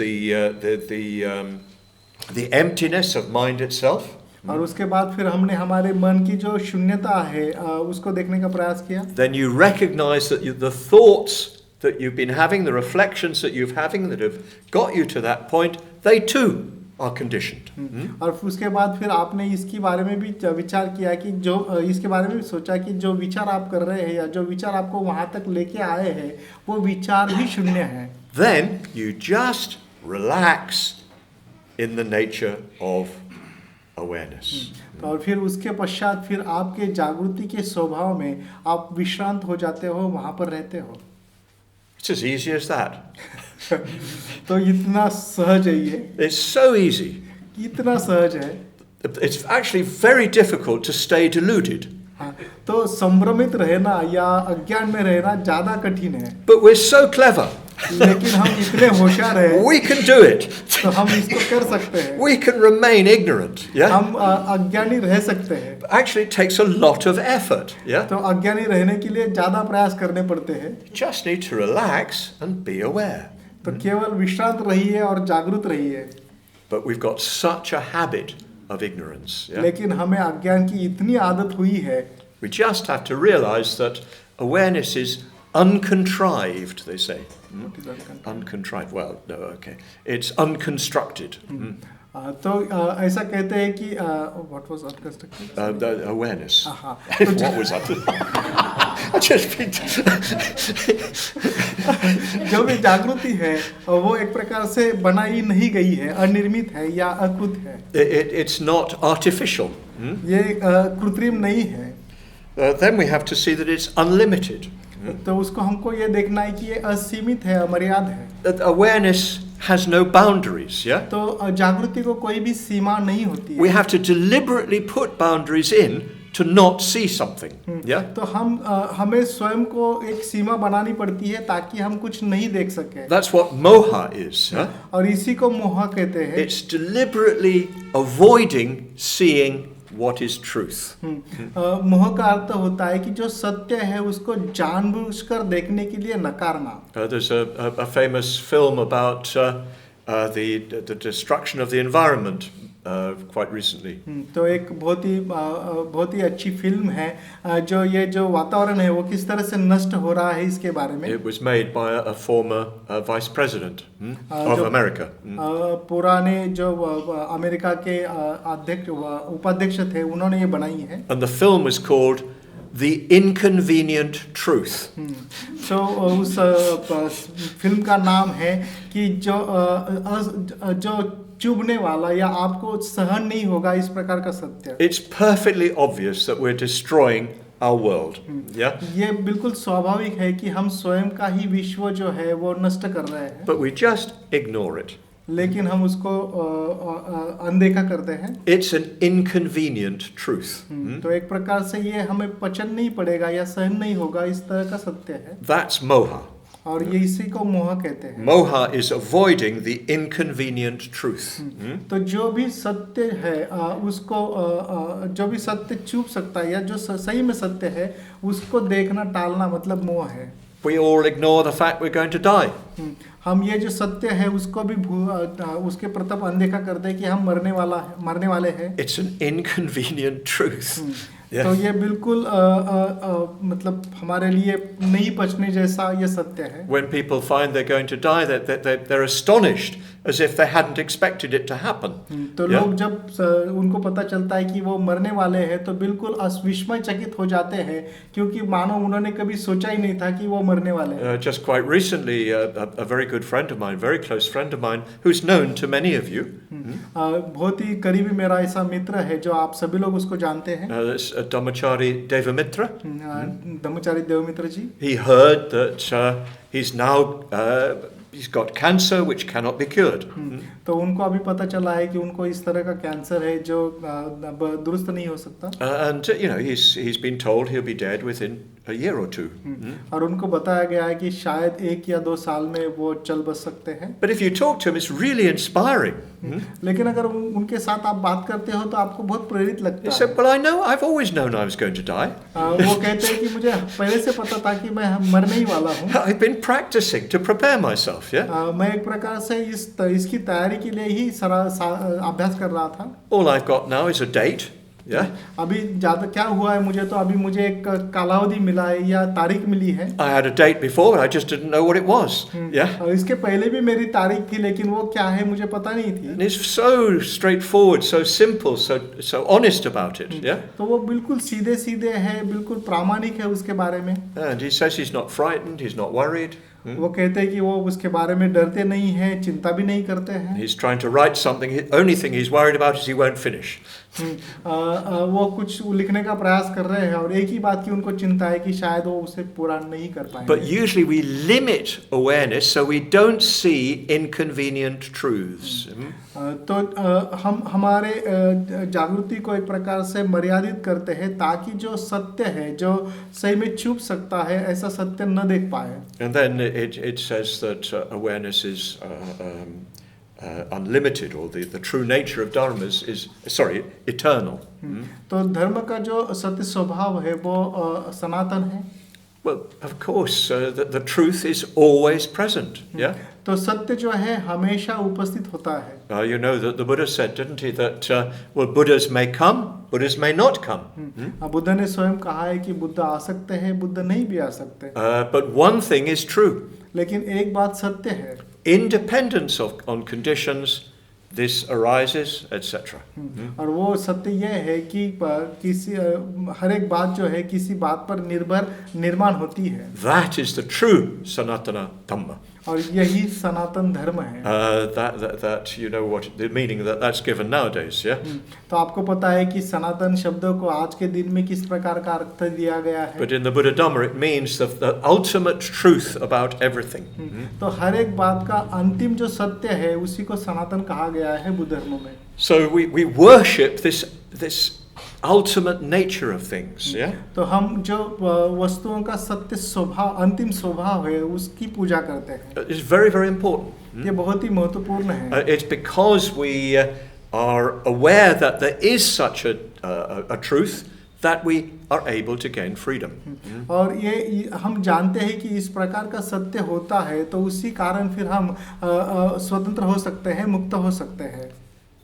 the emptiness of mind itself. और उसके बाद फिर हमने हमारे मन की जो शून्यता है उसको देखने का प्रयास किया. Then you recognize that the thoughts that you've been having, the reflections that you've having that have got you to that point, they too are conditioned. और उसके बाद फिर आपने इसके बारे में भी विचार किया कि जो इसके बारे में भी सोचा कि जो विचार आप कर रहे हैं या जो विचार आपको वहाँ तक लेके आए हैं वो विचार भी शून्य है. Then you just relax in the nature of awareness. और फिर उसके पश्चात फिर आपके जागृति के स्वभाव में आप विश्रांत हो जाते हो, वहाँ पर रहते हो. It's as easy as that. तो इतना सहज है ये. It's so easy. इतना सहज है. It's actually very difficult to stay deluded. हाँ, तो संभ्रमित रहना या अज्ञान में रहना ज़्यादा कठिन है. But we're so clever. लेकिन हम इतने होशियार हैं. We can do it. तो हम इसको कर सकते हैं. We can remain ignorant. Yeah. हम अज्ञानी रह सकते हैं. Actually, it takes a lot of effort. Yeah. तो अज्ञानी रहने के लिए ज़्यादा प्रयास करने पड़ते हैं. You just need to relax and be aware. तो केवल विश्रांत रहिए और जागरूक रहिए. But we've got such a habit of ignorance. Yeah? लेकिन हमें अज्ञान की इतनी आदत हुई है. We just have to realize that awareness is uncontrived, they say. Uncontrived. Well, no, okay. It's unconstructed. तो ऐसा कहते हैं कि what was unconstructed? The awareness. हाँ. What was that? I just जो भी जागृति है वो एक प्रकार से बनाई नहीं गई है, अनिर्मित है या अकृत है. It's not artificial. ये कृत्रिम नहीं है. Then we have to see that it's unlimited. तो उसको हमको ये देखना है कि ये असीमित है, अमर्याद है. That awareness has no boundaries, yeah? तो जागृति को कोई भी सीमा नहीं होती है. We have to deliberately put boundaries in to not see something, yeah? तो हमें स्वयं को एक सीमा बनानी पड़ती है ताकि हम कुछ नहीं देख सके. That's what moha is, huh? और इसी को मोह कहते हैं. It's deliberately avoiding seeing what is truth. मोह का अर्थ होता है कि जो सत्य है उसको जानबूझकर देखने के लिए नकारना. There's a famous film about the destruction of the environment quite recently. तो एक बहुत ही अच्छी फिल्म है जो ये जो वातावरण है वो किस तरह से नष्ट हो रहा है इसके बारे में. It was made by a former vice president of America. पुराने जो अमेरिका के अध्यक्ष उपाध्यक्ष थे उन्होंने ये बनाई है. And the film was called the inconvenient truth. तो उस फिल्म का नाम है कि जो चुभने वाला या आपको सहन नहीं होगा इस प्रकार का सत्य। It's perfectly obvious that we're destroying our world. Yeah? ये बिल्कुल स्वाभाविक है कि हम स्वयं का ही विश्व जो है वो नष्ट कर रहे हैं, But we just ignore it. लेकिन हम उसको अनदेखा करते हैं। It's an inconvenient truth. तो एक प्रकार से ये हमें पचन नहीं पड़ेगा या सहन नहीं होगा इस तरह का सत्य है, That's moha. और ये इसी को मोह कहते हैं। Moha is avoiding the inconvenient truth. तो जो भी सत्य है उसको जो भी सत्य चूक सकता है या जो सही में सत्य है उसको देखना टालना मतलब मोह है। We all ignore the fact we're going to die. हम ये जो सत्य है उसको भी उसके प्रताप अनदेखा करते हैं कि हम मरने वाले हैं। It's an inconvenient truth. तो ये बिल्कुल मतलब हमारे लिए नहीं पचने जैसा ये सत्य है। When people find they're going to die, they're astonished as if they hadn't expected it to happen. तो लोग जब उनको पता चलता है कि वो मरने वाले हैं तो बिल्कुल विस्मयचकित हो जाते हैं, क्योंकि मानो उन्होंने कभी सोचा ही नहीं था कि वो मरने वाले हैं। Just quite recently, a very good friend of mine, very close friend of mine, who's known to many of you. बहुत ही करीबी मेरा ऐसा मित्र है जो आप सभी लोग उसको जानते हैं। That's Dhammachari Devamitra. Dhammachari देवमित्र ji. He heard that he's now he's got cancer which cannot be cured. तो उनको अभी पता चला है कि उनको इस तरह का कैंसर है जो दुरुस्त नहीं हो सकता। And you know he's been told he'll be dead within a year or two. और उनको बताया गया है कि शायद 1 या 2 साल में वो चल बच सकते हैं। But if you talk to him, it's really inspiring. लेकिन अगर उनके साथ आप बात करते हो तो आपको बहुत प्रेरित लगता He है। said, "Well, I know. I've always known I was going to die. वो कहते हैं कि मुझे पहले से पता था कि मैं मरने ही वाला हूँ। I've been practicing to prepare myself. Yeah. मैं एक प्रकार से इसकी तैयारी के लिए ही अभ्यास कर रहा था। All I've got now is a date. Yeah. अभी ज्यादा क्या हुआ है मुझे एक कालावधि मिला है या तारीख मिली है। I had a date before, but I just didn't know what it was. Yeah. और इसके पहले भी मेरी तारीख थी, लेकिन वो क्या है मुझे पता नहीं थी। And it's so straightforward, so simple, so honest about it. Yeah. तो वो बिल्कुल सीधे है, बिल्कुल प्रामाणिक है उसके बारे में। And he says he's not frightened, he's not worried. वो कहते हैं कि वो उसके बारे में डरते नहीं हैं, चिंता भी नहीं करते हैं। He's trying to write something. The only thing he's worried about is he won't finish. वो कुछ लिखने का प्रयास कर रहे हैं और एक ही बात की उनको चिंता है कि शायद वो उसे पूरा नहीं कर पाएंगे। But usually we limit awareness so we don't see inconvenient truths. तो हम हमारे जागृति को एक प्रकार से मर्यादित करते हैं ताकि जो सत्य है, जो सही में छुप सकता है, ऐसा सत्य न देख पाए। And then it says that awareness is unlimited, or the true nature of dharma is eternal. तो धर्म का जो सत्य स्वभाव है वो सनातन है। Well, of course, the truth is always present. Yeah. तो सत्य जो है हमेशा उपस्थित होता है। You know that the Buddha said, didn't he, that well, Buddhas may come, Buddhas may not come. Buddha ने स्वयं कहा है कि बुद्ध आ सकते हैं, बुद्ध नहीं भी आ सकते। But one thing is true. लेकिन एक बात सत्य है। Independence on conditions, this arises, etc. और वो सत्य यह है कि किसी हर एक बात जो है किसी बात पर निर्माण होती है। That is the true Sanatana Dhamma. और यही सनातन धर्म है। That you know what the meaning that's given nowadays, yeah. तो आपको पता है कि सनातन शब्द को आज के दिन में किस प्रकार का अर्थ दिया गया है। But in the Buddha Dhamma it means the ultimate truth about everything. तो हर एक बात का अंतिम जो सत्य है उसी को सनातन कहा गया है बुद्ध धर्म में। So we worship this ultimate nature of things, yeah. तो हम जो वस्तुओं का सत्य स्वभाव, अंतिम स्वभाव है उसकी पूजा करते हैं। It's very important. ये बहुत ही महत्वपूर्ण है। It's because we are aware that there is such a truth that we are able to gain freedom. और ये हम जानते हैं कि इस प्रकार का सत्य होता है तो उसी कारण फिर हम स्वतंत्र हो सकते हैं, मुक्त हो सकते हैं।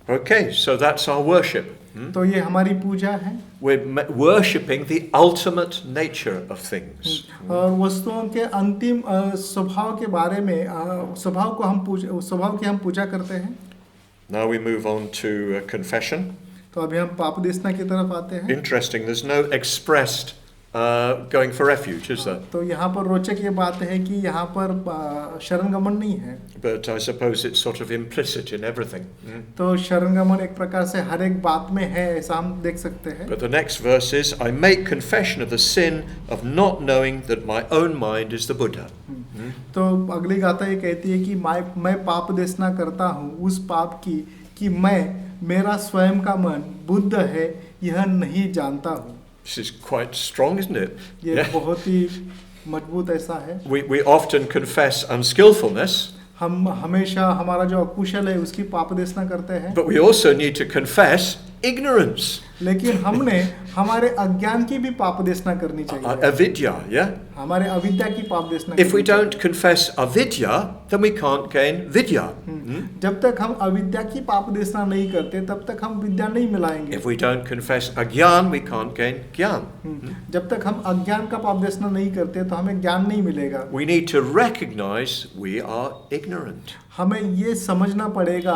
Okay, so that's our worship. तो ये हमारी पूजा है। We're worshipping the ultimate nature of things. और वस्तुओं के अंतिम स्वभाव के बारे में स्वभाव की हम पूजा करते हैं। Now we move on to confession. तो अभी हम पाप देशना की तरफ आते हैं। Interesting, there's no expressed going for refuge, is there? तो यहाँ पर रोचक ये बात है कि यहाँ पर शरणगमन नहीं है, But I suppose it's sort of implicit in everything. तो शरणगमन एक प्रकार से हर एक बात में है, ऐसा हम देख सकते हैं. But the next verse is, I make confession of the sin of not knowing that my own mind is the Buddha. तो अगली गाथा ये कहती है कि मैं पाप देशना करता हूँ उस पाप की कि मैं मेरा स्वयं का मन बुद्ध है यह नहीं जानता हूँ. This is quite strong, isn't it? ये बहुत ही मजबूत ऐसा है. We often confess unskillfulness, हम हमेशा हमारा जो अकुशल है उसकी पाप देशना करते हैं, but we also need to confess ignorance, लेकिन हमने हमारे अज्ञान की भी पाप देशना करनी चाहिए. avidya, yeah? हमारे अविद्या की पाप देशना If we करनी चाहिए. don't confess avidya, then we can't gain vidya. जब तक हम अविद्या की पाप देशना नहीं करते तब तक हम विद्या नहीं मिलाएंगे. If we don't confess agyan, we can't gain gyan. जब तक हम अज्ञान का पाप देशना नहीं करते तो हमें ज्ञान नहीं मिलेगा. We need to recognize we are ignorant. हमें ये समझना पड़ेगा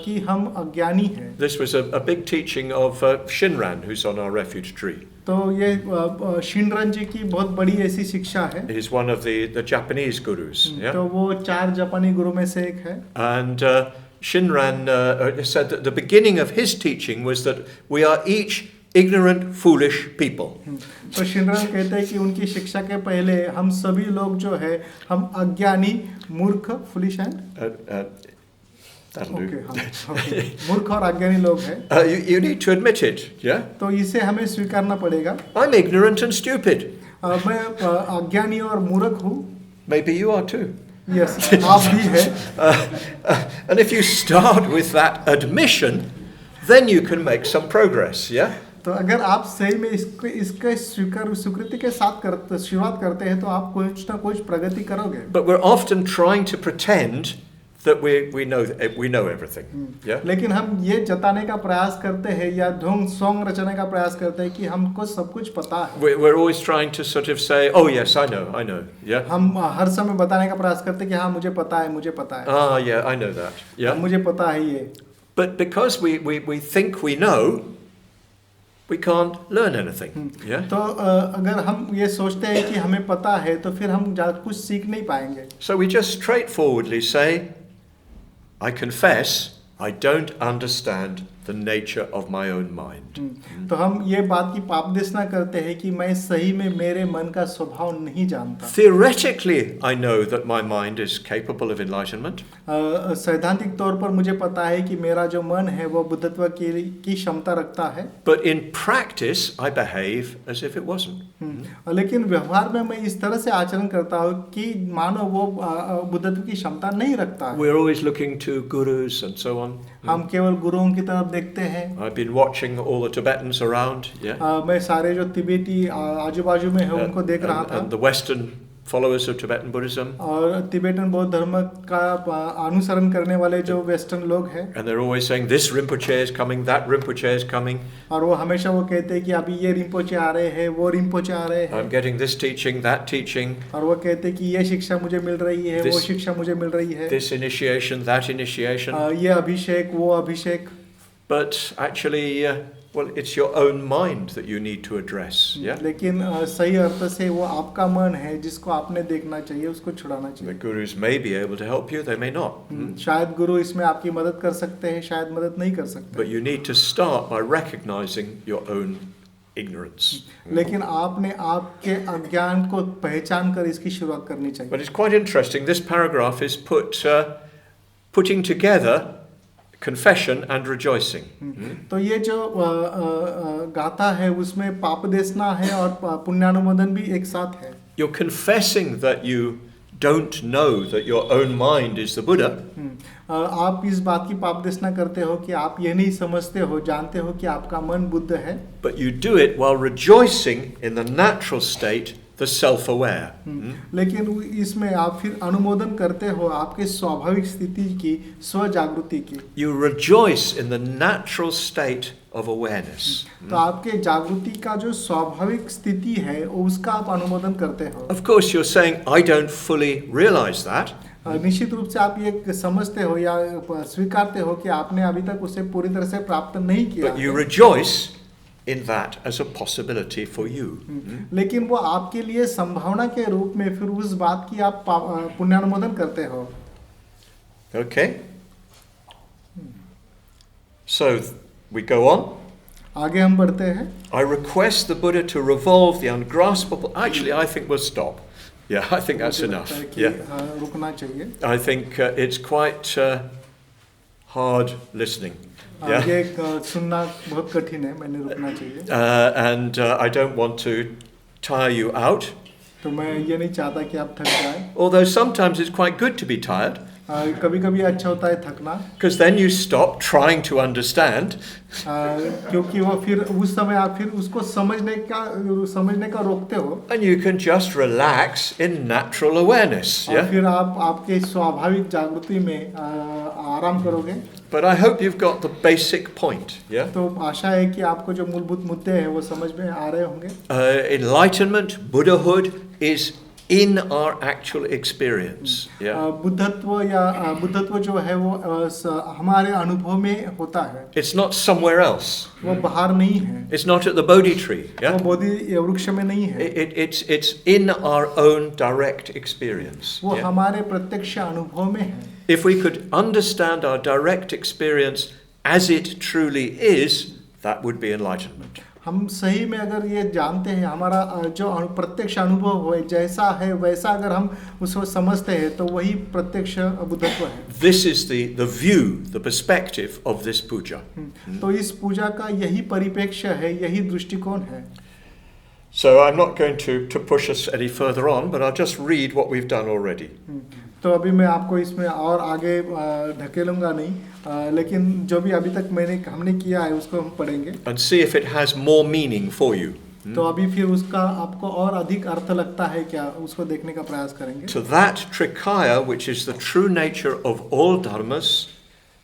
कि हम अज्ञानी हैं. This was a big teaching of Shinran, who's on our refuge tree. तो ये शिनरन जी की बहुत बड़ी ऐसी शिक्षा है. He's one of the Japanese gurus. Yeah? तो वो 4 जापानी गुरु में से एक है. And Shinran said that the beginning of his teaching was that we are each ignorant, foolish people. तो शिनरन कहते हैं कि उनकी शिक्षा के पहले हम सभी लोग जो है हम अज्ञानी, मूर्ख, फुलिश एंड That'll do. मूर्ख और अज्ञानी लोग हैं. You need to admit it, yeah? तो इसे हमें स्वीकारना पड़ेगा. I'm ignorant and stupid. मैं अज्ञानी और मूर्ख हूँ. Maybe you are too. Yes, आप भी हैं. And if you start with that admission, then you can make some progress, yeah? तो अगर आप सही में इसके स्वीकृति के साथ शुरुआत करते हैं तो आप कुछ ना कुछ प्रगति करोगे. But we're often trying to pretend that we know everything. Yeah? लेकिन हम ये जताने का प्रयास करते हैं या ढोंग सॉन्ग रचने का प्रयास करते हैं कि हमको सब कुछ पता है. We're always trying to sort of say, oh yes, I know. Yeah? हम हर समय बताने का प्रयास करते हैं कि हाँ मुझे पता है. Ah, yeah, I know that. Yeah? मुझे पता है ये. But because we think we know, we can't learn anything. Yeah? तो अगर हम ये सोचते हैं कि हमें पता है तो फिर हम कुछ सीख नहीं पाएंगे. So we just straightforwardly say, I confess I don't understand the nature of my own mind. तो हम ये बात की पाप देशना करते हैं कि मैं सही में मेरे मन का स्वभाव नहीं जानता. Theoretically, I know that my mind is capable of enlightenment. सैद्धांतिक तौर पर मुझे पता है कि मेरा जो मन है वो बुद्धत्व की क्षमता रखता है. But in practice, I behave as if it wasn't. लेकिन व्यवहार में मैं इस तरह से आचरण करता हूँ कि मानो वो बुद्धत्व की क्षमता नहीं रखता है. We're always looking to gurus and so on. हम केवल गुरुओं की तरफ देखते हैं. I've been watching all the Tibetans around. Yeah. मैं सारे जो तिब्बती आजू बाजू में है उनको देख रहा था. And the Western followers of Tibetan Buddhism. और तिब्बतन बौद्ध धर्म का अनुसरण करने वाले जो वेस्टर्न लोग हैं. And they're always saying this Rinpoche is coming, that Rinpoche is coming. और वो हमेशा वो कहते हैं कि अभी ये रिम्पोचे आ रहे हैं, वो रिम्पोचे आ रहे हैं. I'm getting this teaching, that teaching. और वो कहते हैं कि ये शिक्षा मुझे मिल रही है, वो शिक्षा मुझे मिल रही है. This initiation, that initiation. ये अभिषेक, वो अभिषेक. But actually, well, it's your own mind that you need to address. Yeah. लेकिन सही अर्थ से वो आपका मन है जिसको आपने देखना चाहिए, उसको छुड़ाना चाहिए. The gurus may be able to help you, they may not. शायद गुरु इसमें आपकी मदद कर सकते हैं, शायद मदद नहीं कर सकते. But you need to start by recognizing your own ignorance. लेकिन आपने आपके अज्ञान को पहचान कर इसकी शुरुआत करनी चाहिए. But it's quite interesting. This paragraph is putting together confession and rejoicing. तो ये जो गाथा है उसमें पाप देशना है और पुण्यानुमोदन भी एक साथ है. You're confessing that you don't know that your own mind is the Buddha. आप इस बात की पाप देशना करते हो कि आप ये नहीं समझते हो, जानते हो कि आपका मन बुद्ध है. But you do it while rejoicing in the natural state, the self-aware. लेकिन इसमें आप फिर अनुमोदन करते हो आपके स्वाभाविक स्थिति की, स्व जागृति की. You rejoice in the natural state of awareness. तो आपके जागृति का जो स्वाभाविक स्थिति है उसका आप अनुमोदन करते हो. Of course you're saying I don't fully realize that. निश्चित रूप से आप ये समझते हो या स्वीकारते हो कि आपने अभी तक उसे पूरी तरह से प्राप्त नहीं किया. But you rejoice in that as a possibility for you. लेकिन वो आपके लिए संभावना के रूप में फिर उस बात की आप पुण्यानुमोदन करते हो. Okay? So we go on. आगे हम बढ़ते हैं. I request the Buddha to revolve the ungraspable. Actually, I think we'll stop. Yeah, I think that's मुझे enough. लगता है कि, Yeah. रुकना चाहिए. I think it's quite hard listening. Yeah. ये सुनना बहुत कठिन है, मैंने रुकना चाहिए. And I don't want to tire you out. तो मैं ये नहीं चाहता कि आप थक जाए. Although sometimes it's quite good to be tired. कभी-कभी अच्छा होता है थकना. Because then you stop trying to understand. क्योंकि वो फिर उस समय आप फिर उसको समझने का रोकते हो. And you can just relax in natural awareness. और Yeah. फिर आप आपके स्वाभाविक जागृति में आराम करोगे. But I hope you've got the basic point. Yeah. तो आशा है कि आपको जो मूलभूत मुद्दे हैं वो समझ में आ रहे होंगे. Enlightenment, Buddhahood is in our actual experience. Yeah. बुद्धत्व जो है वो हमारे अनुभव में होता है. It's not somewhere else. वो बाहर नहीं है. It's not at the Bodhi tree. वो Yeah. बोधि वृक्ष में नहीं है. It's in our own direct experience. वो Yeah. हमारे प्रत्यक्ष अनुभव में है. If we could understand our direct experience as it truly is, that would be enlightenment. हम सही में अगर ये जानते हैं हमारा जो प्रत्यक्ष अनुभव हो जैसा है वैसा अगर हम उसको समझते हैं तो वही प्रत्यक्ष बुद्धत्व है. This is the view, the perspective of this puja. तो इस पूजा का यही परिप्रेक्ष्य है, यही दृष्टिकोण है. So I'm not going to push us any further on, but I'll just read what we've done already. तो अभी मैं आपको इसमें और आगे ढकेलूंगा नहीं, लेकिन जो भी अभी तक हमने किया है उसको हम पढ़ेंगे. And see if it has more meaning for you. तो अभी फिर उसका आपको और अधिक अर्थ लगता है क्या, उसको देखने का प्रयास करेंगे. To that Trikaya, which is the true nature of all dharmas,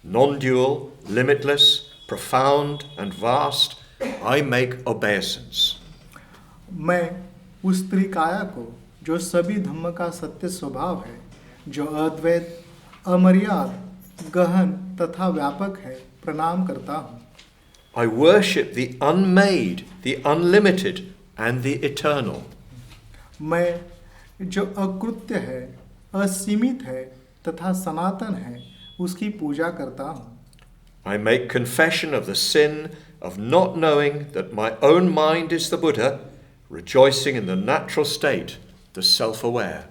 non-dual, limitless, profound and vast, I make obeisance. मैं उस त्रिकाया को जो सभी धम्म का सत्य स्वभाव है, जो अद्वैत, अमर्याद, गहन तथा व्यापक है, प्रणाम करता हूँ. I worship the unmade, the unlimited and the eternal. मैं जो अकृत्य है, असीमित है तथा सनातन है, उसकी पूजा करता हूँ. I make confession of the sin of not knowing that my own mind is the Buddha, rejoicing in the natural state, the self-aware.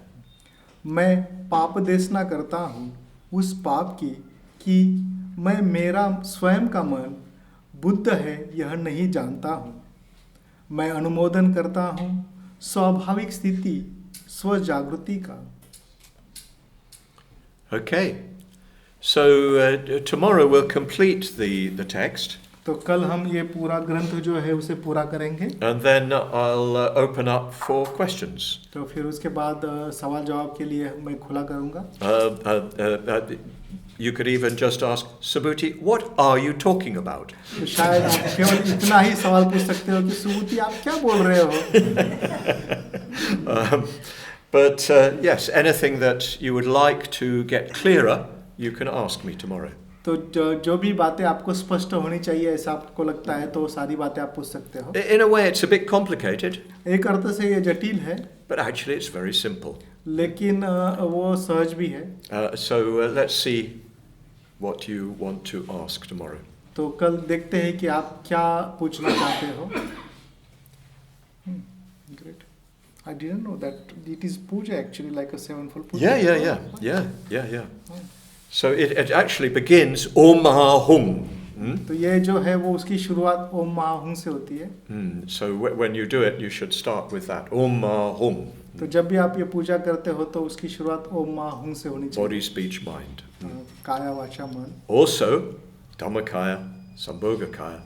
मैं पाप देशना करता हूँ उस पाप की कि मैं मेरा स्वयं का मन बुद्ध है यह नहीं जानता हूँ. मैं अनुमोदन करता हूँ स्वाभाविक स्थिति स्व जागृति का. Okay, so tomorrow we'll complete the text. तो कल हम ये पूरा ग्रंथ जो है उसे पूरा करेंगे. And then I'll open up for questions. तो फिर उसके बाद सवाल जवाब के लिए मैं खुला करूँगा. You could even just ask, Subhuti, what are you talking about? तो शायद आप केवल इतना ही सवाल पूछ सकते हो कि सुबुति आप क्या बोल रहे हो. But yes, anything that you would like to get clearer, you can ask me tomorrow. तो जो भी बातें आपको स्पष्ट होनी चाहिए ऐसा आपको लगता है तो सारी बातें आप पूछ सकते हो. In a way, it's a bit complicated. एक अर्थ से ये जटिल है. But actually, it's very simple. लेकिन वो सहज भी है. So let's see what you want to ask tomorrow. तो कल देखते हैं कि आप क्या पूछना चाहते हो. Great. I didn't know that it is puja actually like a sevenfold puja. Yeah. So it actually begins Om Maha Hum. तो ये जो है वो उसकी शुरुआत ओम महाहुम से होती है. So when you do it, you should start with that. Om Maha Hum. तो जब भी आप ये पूजा करते हो तो उसकी शुरुआत ओम महाहुम से होनी चाहिए. Body, speech, mind. काया वाचा मन. Also, Dhammakaya, Sambhogakaya,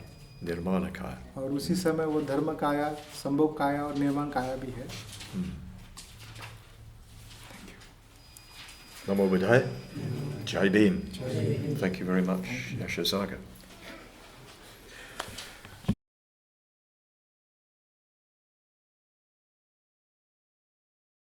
Nirmanakaya. और उसी समय वो धर्म काया, संभोग काया और निर्माण काया भी है. Namo Buddhaya. Jai Bhim. Thank you very much, Yashasaga.